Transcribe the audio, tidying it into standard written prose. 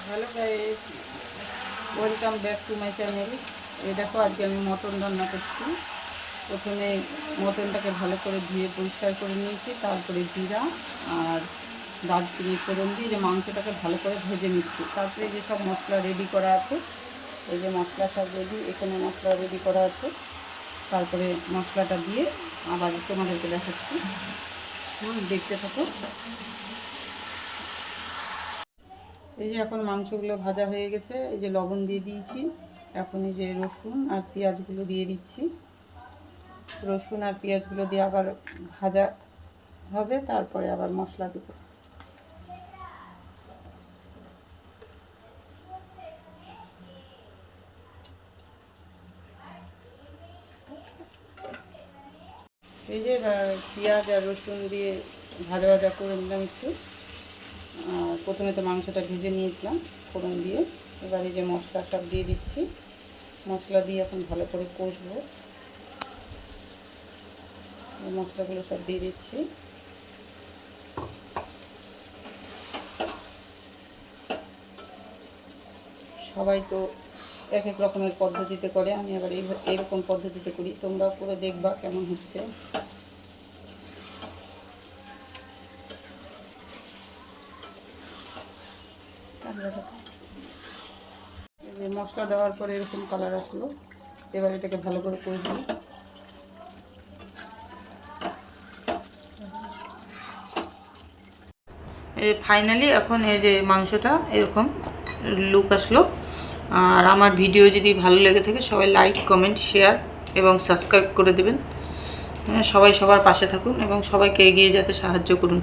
Hello guys, welcome back to my channel. এই দেখো, আজকে আমি মটন রান্না করছি। প্রথমে মটনটাকে ভালো করে ধুয়ে পরিষ্কার করে নিয়েছি, তারপরে জিরা আর দারচিনি ফোড়ন দিয়ে যে মাংসটাকে ভালো করে ভেজে নিচ্ছি। তারপরে যে সব মশলা রেডি করা আছে, এই যে মশলা সব রেডি, এখানে মশলা রেডি করা আছে। তারপরে মশলাটা দিয়ে আবার তোমাদেরকে দেখাচ্ছি, দেখতে থাকো। এই যে এখন মাংসগুলো ভাজা হয়ে গেছে, এই যে লবণ দিয়ে দিয়েছি। এখন এই যে রসুন আর পেঁয়াজগুলো দিয়ে দিচ্ছি। রসুন আর পেঁয়াজগুলো দিয়ে আবার ভাজা হবে, তারপরে আবার মশলা দেব। এই যে পেঁয়াজ আর রসুন দিয়ে ভাজা ভাজা করে নিলাম একটু। প্রথমে তো মাংসটা ভেজে নিয়েছিলাম ফোড়ন দিয়ে। এবার এই যে মশলা সব দিয়ে দিচ্ছি। মশলা দিয়ে এখন ভালো করে কষবো। মশলাগুলো সব দিয়ে দিচ্ছি। সবাই তো এক এক রকমের পদ্ধতিতে করে, আমি আবার এইরকম পদ্ধতিতে করি। তোমরাও করে দেখবা কেমন হচ্ছে। মশলা দেওয়ার পরে এরকম কালার আসলো। এবার এটাকে ভালো করে কষবো। এই ফাইনালি এখন এই যে মাংসটা এরকম লুক আসলো। আর আমার ভিডিও যদি ভালো লেগে থাকে, সবাই লাইক, কমেন্ট, শেয়ার এবং সাবস্ক্রাইব করে দেবেন। সবাই সবার পাশে থাকুন এবং সবাইকে এগিয়ে যেতে সাহায্য করুন।